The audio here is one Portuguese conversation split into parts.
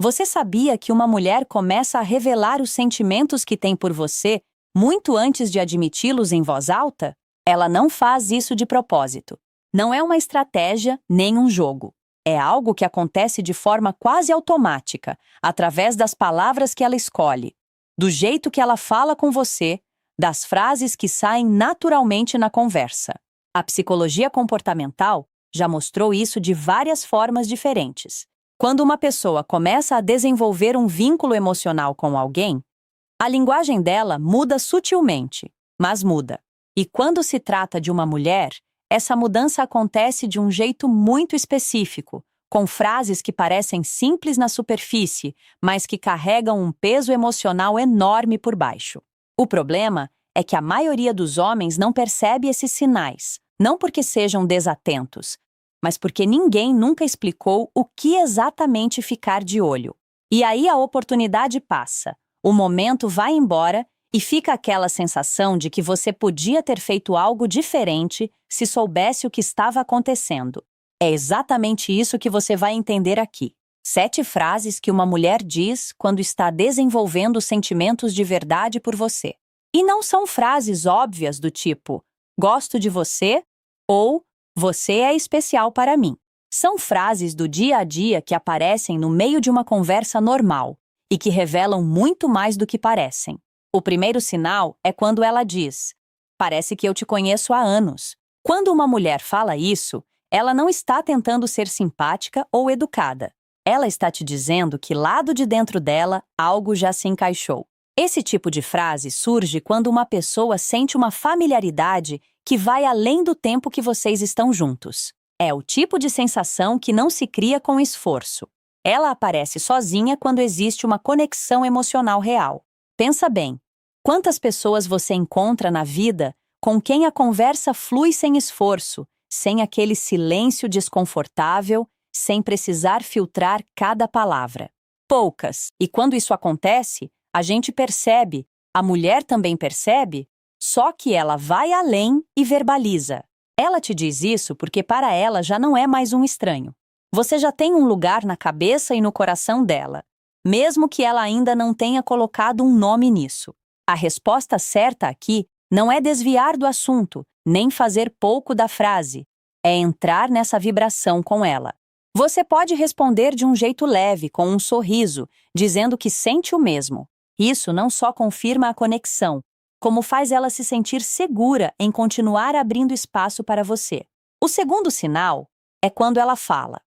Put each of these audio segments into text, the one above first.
Você sabia que uma mulher começa a revelar os sentimentos que tem por você muito antes de admiti-los em voz alta? Ela não faz isso de propósito. Não é uma estratégia nem um jogo. É algo que acontece de forma quase automática, através das palavras que ela escolhe, do jeito que ela fala com você, das frases que saem naturalmente na conversa. A psicologia comportamental já mostrou isso de várias formas diferentes. Quando uma pessoa começa a desenvolver um vínculo emocional com alguém, a linguagem dela muda sutilmente, mas muda. E quando se trata de uma mulher, essa mudança acontece de um jeito muito específico, com frases que parecem simples na superfície, mas que carregam um peso emocional enorme por baixo. O problema é que a maioria dos homens não percebe esses sinais, não porque sejam desatentos, mas porque ninguém nunca explicou o que exatamente ficar de olho. E aí a oportunidade passa, o momento vai embora e fica aquela sensação de que você podia ter feito algo diferente se soubesse o que estava acontecendo. É exatamente isso que você vai entender aqui. 7 frases que uma mulher diz quando está desenvolvendo sentimentos de verdade por você. E não são frases óbvias do tipo, gosto de você ou você é especial para mim. São frases do dia a dia que aparecem no meio de uma conversa normal e que revelam muito mais do que parecem. O primeiro sinal é quando ela diz, parece que eu te conheço há anos. Quando uma mulher fala isso, ela não está tentando ser simpática ou educada. Ela está te dizendo que lado de dentro dela algo já se encaixou. Esse tipo de frase surge quando uma pessoa sente uma familiaridade que vai além do tempo que vocês estão juntos. É o tipo de sensação que não se cria com esforço. Ela aparece sozinha quando existe uma conexão emocional real. Pensa bem, quantas pessoas você encontra na vida com quem a conversa flui sem esforço, sem aquele silêncio desconfortável, sem precisar filtrar cada palavra? Poucas. E quando isso acontece, a gente percebe, a mulher também percebe, só que ela vai além e verbaliza. Ela te diz isso porque para ela já não é mais um estranho. Você já tem um lugar na cabeça e no coração dela, mesmo que ela ainda não tenha colocado um nome nisso. A resposta certa aqui não é desviar do assunto, nem fazer pouco da frase. É entrar nessa vibração com ela. Você pode responder de um jeito leve, com um sorriso, dizendo que sente o mesmo. Isso não só confirma a conexão, como faz ela se sentir segura em continuar abrindo espaço para você. O segundo sinal é quando ela fala,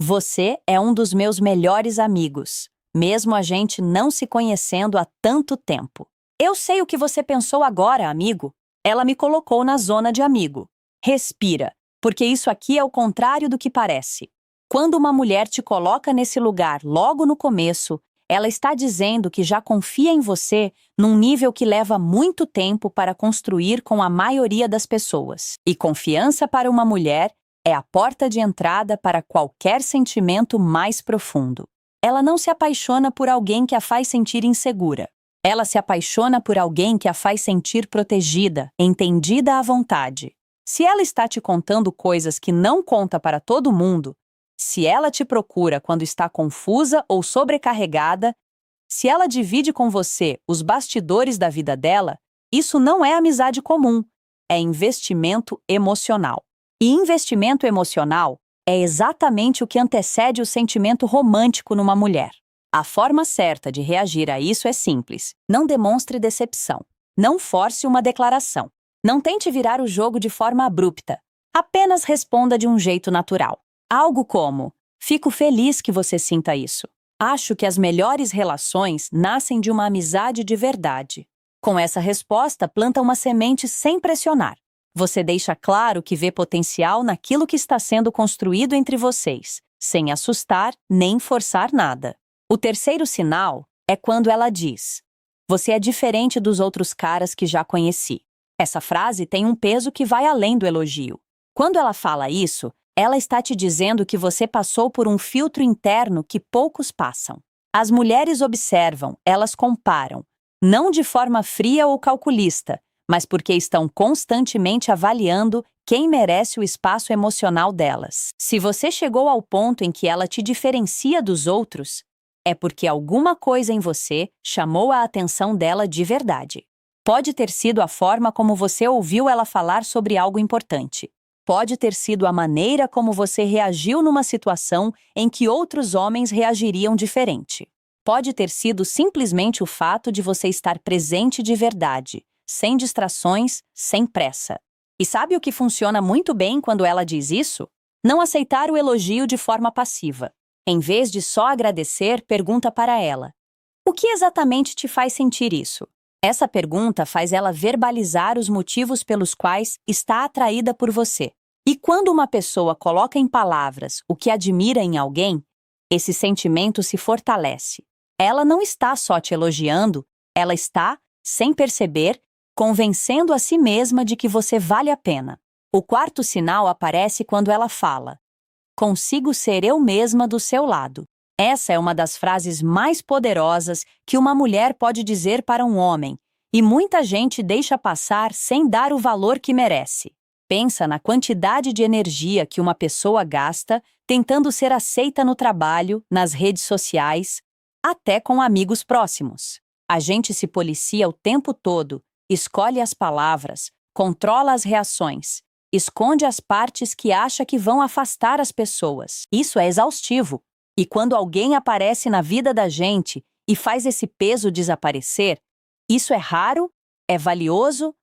você é um dos meus melhores amigos, mesmo a gente não se conhecendo há tanto tempo. Eu sei o que você pensou agora, amigo. Ela me colocou na zona de amigo. Respira, porque isso aqui é o contrário do que parece. Quando uma mulher te coloca nesse lugar logo no começo, ela está dizendo que já confia em você num nível que leva muito tempo para construir com a maioria das pessoas. E confiança para uma mulher é a porta de entrada para qualquer sentimento mais profundo. Ela não se apaixona por alguém que a faz sentir insegura. Ela se apaixona por alguém que a faz sentir protegida, entendida à vontade. Se ela está te contando coisas que não conta para todo mundo, se ela te procura quando está confusa ou sobrecarregada, se ela divide com você os bastidores da vida dela, isso não é amizade comum, é investimento emocional. E investimento emocional é exatamente o que antecede o sentimento romântico numa mulher. A forma certa de reagir a isso é simples. Não demonstre decepção. Não force uma declaração. Não tente virar o jogo de forma abrupta. Apenas responda de um jeito natural. Algo como, fico feliz que você sinta isso. Acho que as melhores relações nascem de uma amizade de verdade. Com essa resposta, planta uma semente sem pressionar. Você deixa claro que vê potencial naquilo que está sendo construído entre vocês, sem assustar nem forçar nada. O terceiro sinal é quando ela diz, você é diferente dos outros caras que já conheci. Essa frase tem um peso que vai além do elogio. Quando ela fala isso, ela está te dizendo que você passou por um filtro interno que poucos passam. As mulheres observam, elas comparam, não de forma fria ou calculista, mas porque estão constantemente avaliando quem merece o espaço emocional delas. Se você chegou ao ponto em que ela te diferencia dos outros, é porque alguma coisa em você chamou a atenção dela de verdade. Pode ter sido a forma como você ouviu ela falar sobre algo importante. Pode ter sido a maneira como você reagiu numa situação em que outros homens reagiriam diferente. Pode ter sido simplesmente o fato de você estar presente de verdade, sem distrações, sem pressa. E sabe o que funciona muito bem quando ela diz isso? Não aceitar o elogio de forma passiva. Em vez de só agradecer, pergunta para ela: o que exatamente te faz sentir isso? Essa pergunta faz ela verbalizar os motivos pelos quais está atraída por você. E quando uma pessoa coloca em palavras o que admira em alguém, esse sentimento se fortalece. Ela não está só te elogiando, ela está, sem perceber, convencendo a si mesma de que você vale a pena. O quarto sinal aparece quando ela fala: consigo ser eu mesma do seu lado. Essa é uma das frases mais poderosas que uma mulher pode dizer para um homem, e muita gente deixa passar sem dar o valor que merece. Pensa na quantidade de energia que uma pessoa gasta tentando ser aceita no trabalho, nas redes sociais, até com amigos próximos. A gente se policia o tempo todo, escolhe as palavras, controla as reações, esconde as partes que acha que vão afastar as pessoas. Isso é exaustivo. E quando alguém aparece na vida da gente e faz esse peso desaparecer, isso é raro, é valioso,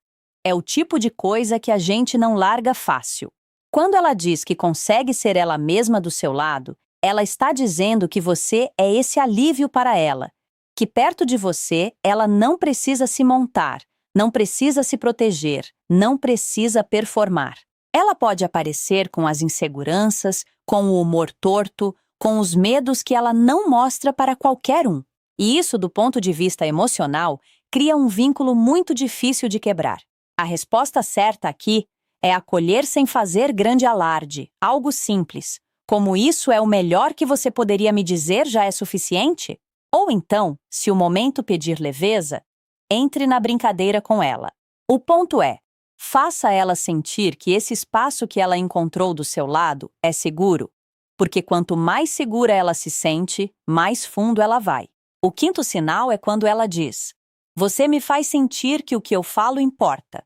é o tipo de coisa que a gente não larga fácil. Quando ela diz que consegue ser ela mesma do seu lado, ela está dizendo que você é esse alívio para ela, que perto de você ela não precisa se montar, não precisa se proteger, não precisa performar. Ela pode aparecer com as inseguranças, com o humor torto, com os medos que ela não mostra para qualquer um. E isso, do ponto de vista emocional, cria um vínculo muito difícil de quebrar. A resposta certa aqui é acolher sem fazer grande alarde, algo simples, como isso é o melhor que você poderia me dizer já é suficiente? Ou então, se o momento pedir leveza, entre na brincadeira com ela. O ponto é, faça ela sentir que esse espaço que ela encontrou do seu lado é seguro, porque quanto mais segura ela se sente, mais fundo ela vai. O quinto sinal é quando ela diz: você me faz sentir que o que eu falo importa.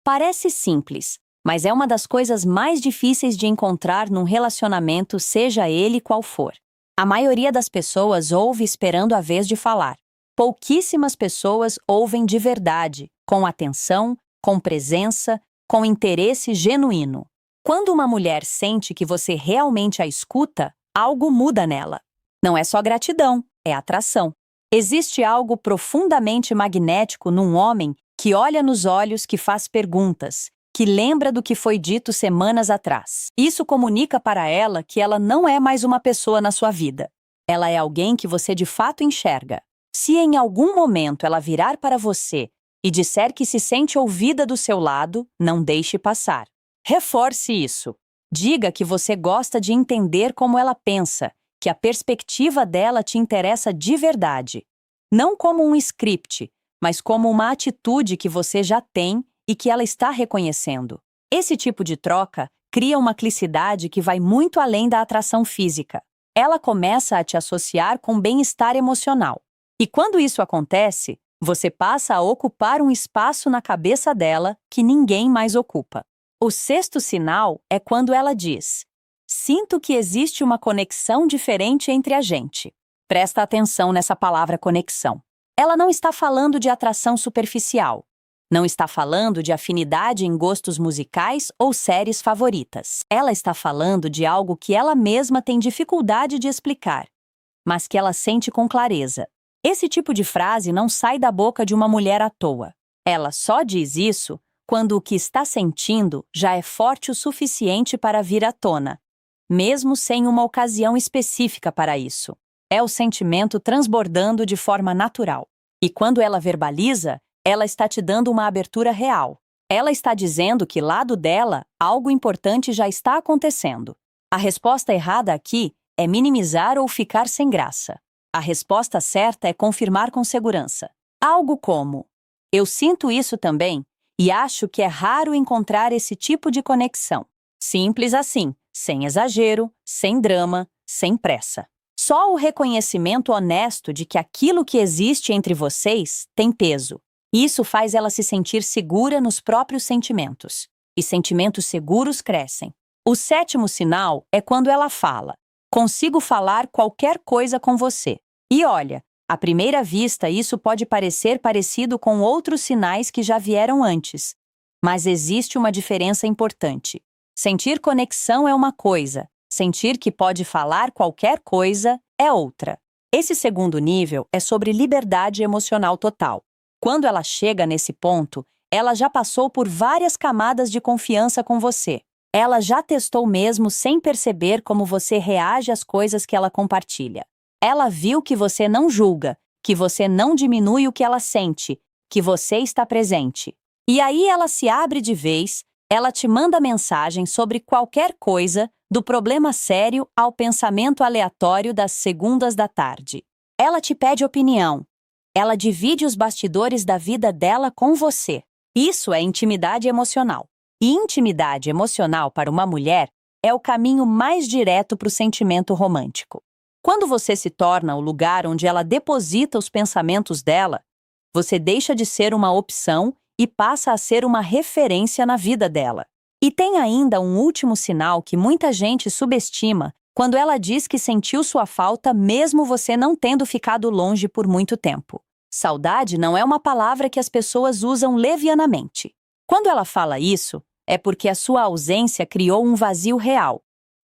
Parece simples, mas é uma das coisas mais difíceis de encontrar num relacionamento, seja ele qual for. A maioria das pessoas ouve esperando a vez de falar. Pouquíssimas pessoas ouvem de verdade, com atenção, com presença, com interesse genuíno. Quando uma mulher sente que você realmente a escuta, algo muda nela. Não é só gratidão, é atração. Existe algo profundamente magnético num homem que olha nos olhos, que faz perguntas, que lembra do que foi dito semanas atrás. Isso comunica para ela que ela não é mais uma pessoa na sua vida. Ela é alguém que você de fato enxerga. Se em algum momento ela virar para você e disser que se sente ouvida do seu lado, não deixe passar. Reforce isso. Diga que você gosta de entender como ela pensa, que a perspectiva dela te interessa de verdade. Não como um script, mas como uma atitude que você já tem e que ela está reconhecendo. Esse tipo de troca cria uma clicidade que vai muito além da atração física. Ela começa a te associar com bem-estar emocional. E quando isso acontece, você passa a ocupar um espaço na cabeça dela que ninguém mais ocupa. O sexto sinal é quando ela diz: sinto que existe uma conexão diferente entre a gente. Presta atenção nessa palavra conexão. Ela não está falando de atração superficial. Não está falando de afinidade em gostos musicais ou séries favoritas. Ela está falando de algo que ela mesma tem dificuldade de explicar, mas que ela sente com clareza. Esse tipo de frase não sai da boca de uma mulher à toa. Ela só diz isso quando o que está sentindo já é forte o suficiente para vir à tona, mesmo sem uma ocasião específica para isso. É o sentimento transbordando de forma natural. E quando ela verbaliza, ela está te dando uma abertura real. Ela está dizendo que, lado dela, algo importante já está acontecendo. A resposta errada aqui é minimizar ou ficar sem graça. A resposta certa é confirmar com segurança. Algo como: eu sinto isso também e acho que é raro encontrar esse tipo de conexão. Simples assim, sem exagero, sem drama, sem pressa. Só o reconhecimento honesto de que aquilo que existe entre vocês tem peso. Isso faz ela se sentir segura nos próprios sentimentos. E sentimentos seguros crescem. O sétimo sinal é quando ela fala: consigo falar qualquer coisa com você. E olha, à primeira vista isso pode parecer parecido com outros sinais que já vieram antes. Mas existe uma diferença importante. Sentir conexão é uma coisa, sentir que pode falar qualquer coisa é outra. Esse segundo nível é sobre liberdade emocional total. Quando ela chega nesse ponto, ela já passou por várias camadas de confiança com você. Ela já testou mesmo sem perceber como você reage às coisas que ela compartilha. Ela viu que você não julga, que você não diminui o que ela sente, que você está presente. E aí ela se abre de vez, ela te manda mensagem sobre qualquer coisa, do problema sério ao pensamento aleatório das segundas da tarde. Ela te pede opinião. Ela divide os bastidores da vida dela com você. Isso é intimidade emocional. E intimidade emocional para uma mulher é o caminho mais direto para o sentimento romântico. Quando você se torna o lugar onde ela deposita os pensamentos dela, você deixa de ser uma opção e passa a ser uma referência na vida dela. E tem ainda um último sinal que muita gente subestima quando ela diz que sentiu sua falta mesmo você não tendo ficado longe por muito tempo. Saudade não é uma palavra que as pessoas usam levianamente. Quando ela fala isso, é porque a sua ausência criou um vazio real.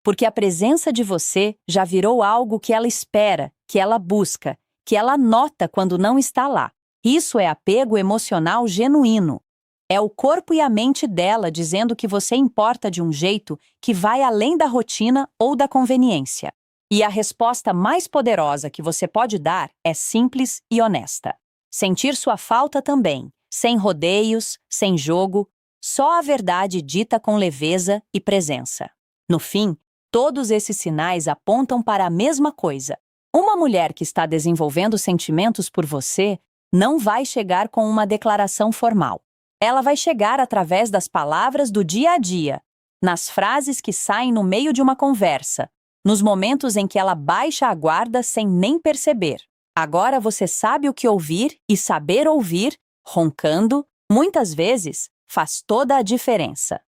Porque a presença de você já virou algo que ela espera, que ela busca, que ela nota quando não está lá. Isso é apego emocional genuíno. É o corpo e a mente dela dizendo que você importa de um jeito que vai além da rotina ou da conveniência. E a resposta mais poderosa que você pode dar é simples e honesta. Sentir sua falta também, sem rodeios, sem jogo, só a verdade dita com leveza e presença. No fim, todos esses sinais apontam para a mesma coisa. Uma mulher que está desenvolvendo sentimentos por você não vai chegar com uma declaração formal. Ela vai chegar através das palavras do dia a dia, nas frases que saem no meio de uma conversa, nos momentos em que ela baixa a guarda sem nem perceber. Agora você sabe o que ouvir e saber ouvir, roncando, muitas vezes, faz toda a diferença.